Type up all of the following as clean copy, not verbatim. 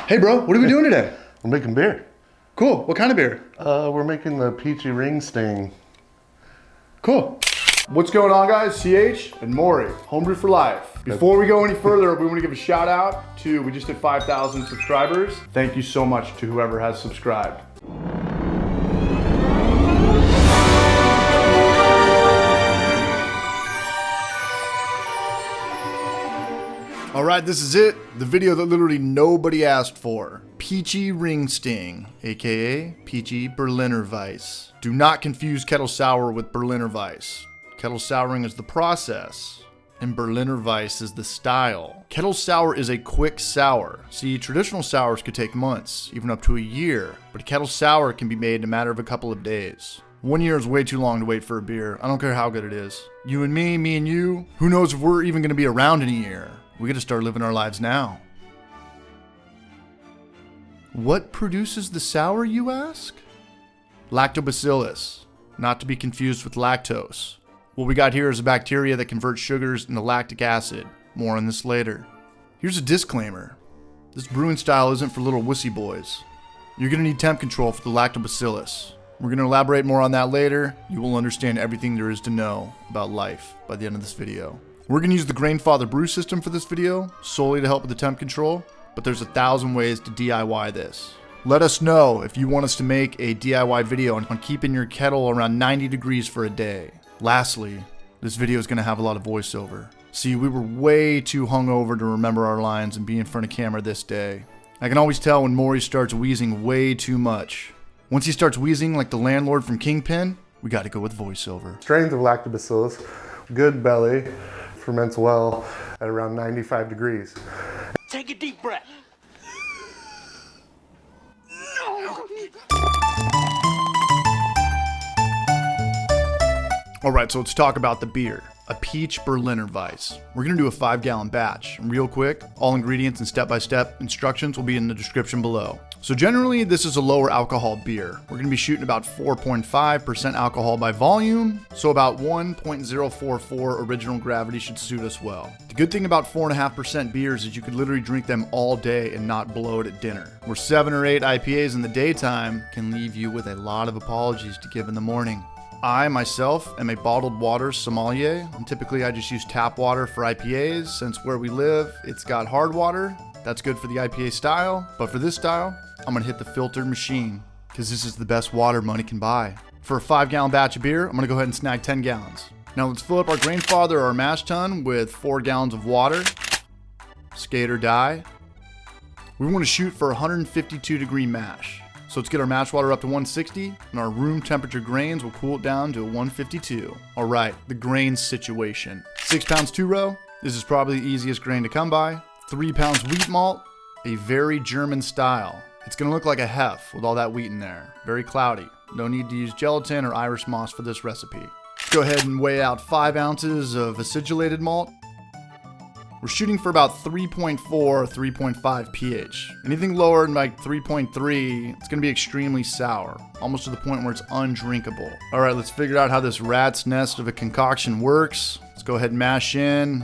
Hey bro, what are we doing today? We're making beer. Cool, what kind of beer? We're making the peachy ring sting. Cool. What's going on, guys? CH and Maury, Homebrew for Life. Before we go any further, we want to give a shout out to, we just hit 5,000 subscribers. Thank you so much to whoever has subscribed. All right, this is it. The video that literally nobody asked for. Peachy Ring Sting, aka Peachy Berliner Weiss. Do not confuse Kettle Sour with Berliner Weiss. Kettle Souring is the process, and Berliner Weiss is the style. Kettle Sour is a quick sour. See, traditional sours could take months, even up to a year, but a Kettle Sour can be made in a matter of a couple of days. 1 year is way too long to wait for a beer. I don't care how good it is. You and me and you, who knows if we're even gonna be around in a year. We gotta start living our lives now. What produces the sour, you ask? Lactobacillus, not to be confused with lactose. What we got here is a bacteria that converts sugars into lactic acid. More on this later. Here's a disclaimer. This brewing style isn't for little wussy boys. You're gonna need temp control for the lactobacillus. We're gonna elaborate more on that later. You will understand everything there is to know about life by the end of this video. We're gonna use the grainfather brew system for this video, solely to help with the temp control, but there's 1,000 ways to DIY this. Let us know if you want us to make a DIY video on keeping your kettle around 90 degrees for a day. Lastly, this video is gonna have a lot of voiceover. See, we were way too hungover to remember our lines and be in front of camera this day. I can always tell when Maury starts wheezing way too much. Once he starts wheezing like the landlord from Kingpin, we gotta go with voiceover. Strains of LACTOBACILLUS, GoodBelly, ferments well at around 95 degrees. Take a deep breath. All right, so let's talk about the beer. A peach Berliner Weiss. We're gonna do a 5-gallon batch. And real quick, all ingredients and step-by-step instructions will be in the description below. So generally, this is a lower alcohol beer. We're gonna be shooting about 4.5% alcohol by volume, so about 1.044 original gravity should suit us well. The good thing about 4.5% beers is you could literally drink them all day and not bloat at dinner. Where 7 or 8 IPAs in the daytime can leave you with a lot of apologies to give in the morning. I, myself, am a bottled water sommelier, and typically I just use tap water for IPAs. Since where we live, it's got hard water. That's good for the IPA style, but for this style, I'm gonna hit the filtered machine, because this is the best water money can buy. For a 5-gallon batch of beer, I'm gonna go ahead and snag 10 gallons. Now let's fill up our grainfather or our mash tun with 4 gallons of water. Skate or die. We wanna shoot for 152 degree mash. So let's get our mash water up to 160, and our room temperature grains will cool it down to 152. All right, the grains situation. 6 pounds 2-row. This is probably the easiest grain to come by. 3 pounds wheat malt, a very German style. It's gonna look like a hef with all that wheat in there. Very cloudy. No need to use gelatin or Irish moss for this recipe. Let's go ahead and weigh out 5 ounces of acidulated malt. We're shooting for about 3.4, 3.5 pH. Anything lower than like 3.3, it's gonna be extremely sour, almost to the point where it's undrinkable. All right, let's figure out how this rat's nest of a concoction works. Let's go ahead and mash in,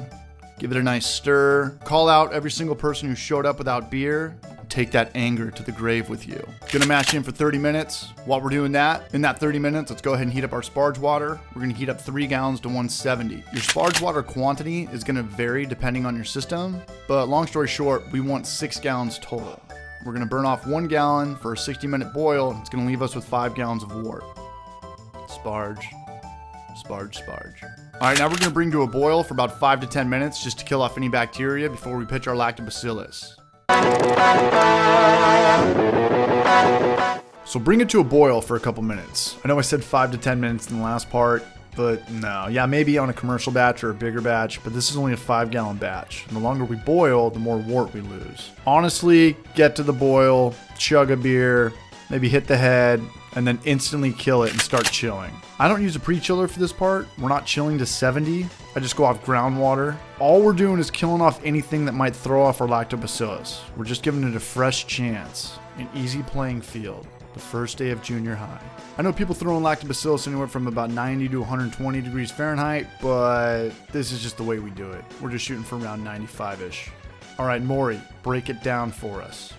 give it a nice stir, call out every single person who showed up without beer, take that anger to the grave with you. Gonna mash in for 30 minutes. While we're doing that, in that 30 minutes, let's go ahead and heat up our sparge water. We're gonna heat up 3 gallons to 170. Your sparge water quantity is gonna vary depending on your system, but long story short, we want 6 gallons total. We're gonna burn off 1 gallon for a 60-minute boil. It's gonna leave us with 5 gallons of wort. Sparge, sparge, sparge. All right, now we're gonna bring to a boil for about 5 to 10 minutes just to kill off any bacteria before we pitch our lactobacillus. So bring it to a boil for a couple minutes. I know I said 5 to 10 minutes in the last part, but no. Yeah, maybe on a commercial batch or a bigger batch, but this is only a 5-gallon batch. And the longer we boil, the more wort we lose. Honestly, get to the boil, chug a beer, maybe hit the head, and then instantly kill it and start chilling. I don't use a pre-chiller for this part. We're not chilling to 70. I just go off groundwater. All we're doing is killing off anything that might throw off our lactobacillus. We're just giving it a fresh chance, an easy playing field, the first day of junior high. I know people throw in lactobacillus anywhere from about 90 to 120 degrees Fahrenheit, but this is just the way we do it. We're just shooting for around 95-ish. All right, Maury, break it down for us.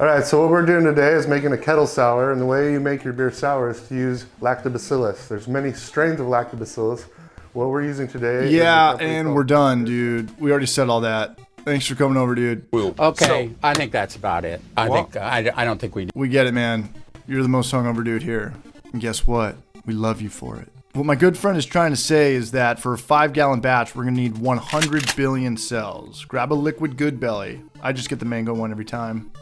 All right, so what we're doing today is making a kettle sour, and the way you make your beer sour is to use lactobacillus. There's many strains of lactobacillus. What we're using today Yeah, is and we're done, dude. We already said all that. Thanks for coming over, dude. Okay, I think that's about it. I don't think we. We get it, man. You're the most hungover dude here. And guess what? We love you for it. What my good friend is trying to say is that for a 5-gallon batch, we're going to need 100 billion cells. Grab a liquid GoodBelly. I just get the mango one every time.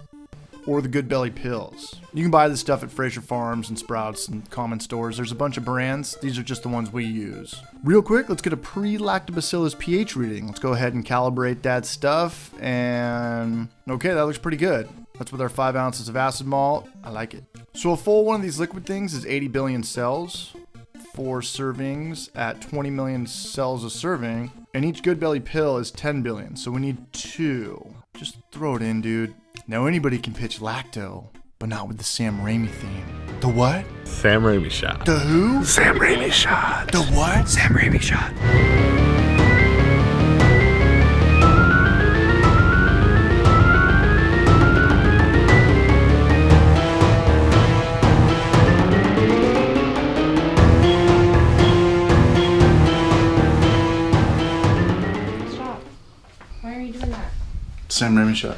Or the GoodBelly pills. You can buy this stuff at Fraser Farms and Sprouts and common stores. There's a bunch of brands. These are just the ones we use. Real quick, let's get a pre-lactobacillus pH reading. Let's go ahead and calibrate that stuff. And okay, that looks pretty good. That's with our 5 ounces of acid malt. I like it. So a full one of these liquid things is 80 billion cells. 4 servings at 20 million cells a serving. And each GoodBelly pill is 10 billion. So we need 2. Just throw it in, dude. Now anybody can pitch lacto, but not with the Sam Raimi theme. The what? Sam Raimi shot. The who? Sam Raimi shot. The what? Sam Raimi shot. Stop. Why are you doing that? Sam Raimi shot.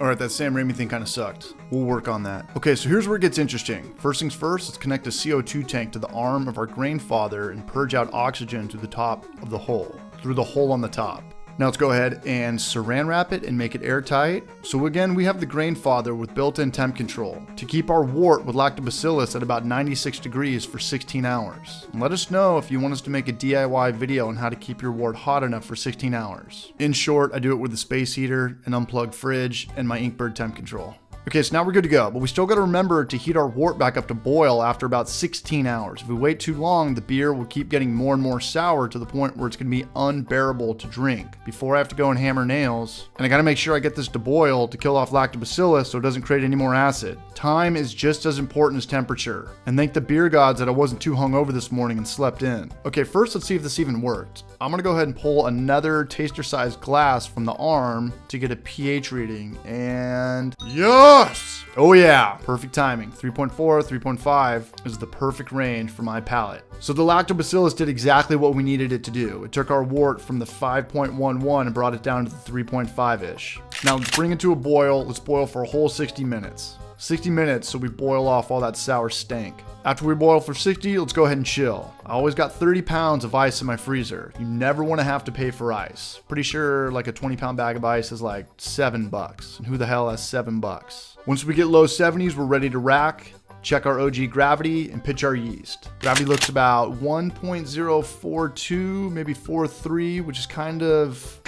Alright, that Sam Raimi thing kind of sucked. We'll work on that. Okay, so here's where it gets interesting. First things first, let's connect a CO2 tank to the arm of our grainfather and purge out oxygen to the top of the hole, through the hole on the top. Now let's go ahead and saran wrap it and make it airtight. So again, we have the grainfather with built-in temp control to keep our wort with lactobacillus at about 96 degrees for 16 hours. And let us know if you want us to make a DIY video on how to keep your wort hot enough for 16 hours. In short, I do it with a space heater, an unplugged fridge, and my Inkbird temp control. Okay, so now we're good to go, but we still got to remember to heat our wort back up to boil after about 16 hours. If we wait too long, the beer will keep getting more and more sour to the point where it's going to be unbearable to drink. Before I have to go and hammer nails, and I got to make sure I get this to boil to kill off lactobacillus so it doesn't create any more acid. Time is just as important as temperature. And thank the beer gods that I wasn't too hungover this morning and slept in. Okay, first let's see if this even worked. I'm gonna go ahead and pull another taster-sized glass from the arm to get a pH reading, and yes! Oh yeah, perfect timing. 3.4, 3.5 is the perfect range for my palate. So the lactobacillus did exactly what we needed it to do. It took our wort from the 5.11 and brought it down to the 3.5-ish. Now let's bring it to a boil. Let's boil for a whole 60 minutes. 60 minutes so we boil off all that sour stank. After we boil for 60, let's go ahead and chill. I always got 30 pounds of ice in my freezer. You never want to have to pay for ice. Pretty sure like a 20-pound bag of ice is like $7. And who the hell has $7? Once we get low 70s, we're ready to rack. Check our OG gravity and pitch our yeast. Gravity looks about 1.042, maybe 4.3, which is kind of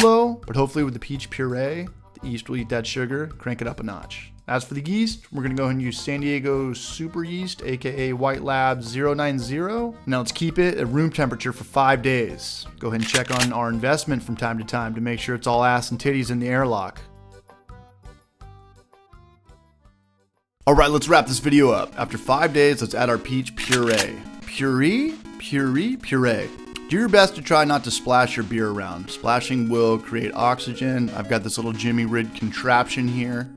low, but hopefully with the peach puree, the yeast will eat that sugar, crank it up a notch. As for the yeast, we're gonna go ahead and use San Diego Super Yeast, aka White Lab 090. Now let's keep it at room temperature for 5 days. Go ahead and check on our investment from time to time to make sure it's all ass and titties in the airlock. All right, let's wrap this video up. After 5 days, let's add our peach puree. Puree? Puree? Puree. Do your best to try not to splash your beer around. Splashing will create oxygen. I've got this little Jimmy Rid contraption here,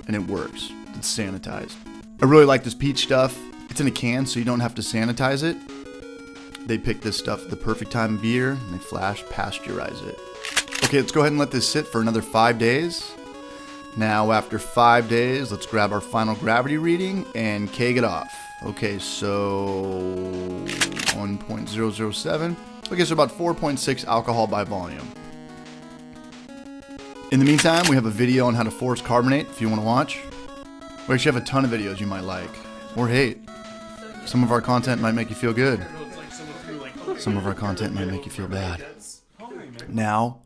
and it works. It's sanitized. I really like this peach stuff. It's in a can, so you don't have to sanitize it. They pick this stuff at the perfect time of year, and they flash pasteurize it. Okay, let's go ahead and let this sit for another 5 days. Now, after 5 days, let's grab our final gravity reading and keg it off. Okay, so 1.007. Okay, so about 4.6 alcohol by volume. In the meantime, we have a video on how to force carbonate if you want to watch. We actually have a ton of videos you might like or hate. Some of our content might make you feel good. Some of our content might make you feel bad. Now,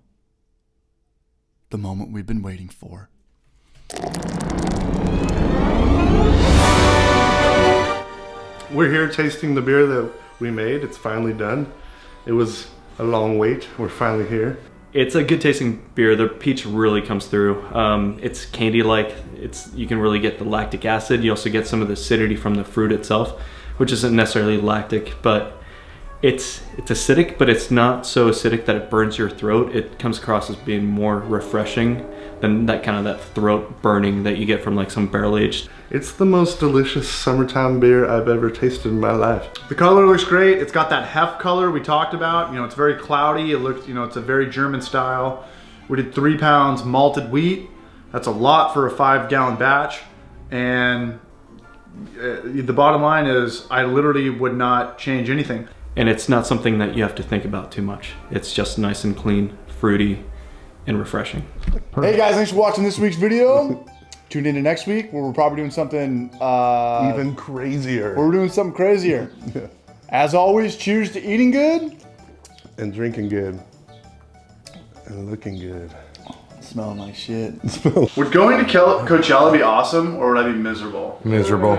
the moment we've been waiting for. We're here tasting the beer that we made. It's finally done. It was a long wait. We're finally here. It's a good tasting beer. The peach really comes through. It's candy-like. You can really get the lactic acid. You also get some of the acidity from the fruit itself, which isn't necessarily lactic, but it's acidic, but it's not so acidic that it burns your throat. It comes across as being more refreshing than that throat burning that you get from like some barrel aged. It's the most delicious summertime beer I've ever tasted in my life. The color looks great. It's got that heft color we talked about. You know, it's very cloudy. It looks, you know, it's a very German style. We did 3 pounds malted wheat. That's a lot for a 5-gallon batch. And the bottom line is I literally would not change anything. And it's not something that you have to think about too much. It's just nice and clean, fruity, and refreshing. Hey guys, thanks for watching this week's video. Tune in to next week where we're probably doing something Even crazier. We're doing something crazier. As always, cheers to eating good. And drinking good. And looking good. Smelling like shit. Would going to Coachella be awesome or would I be miserable? Miserable.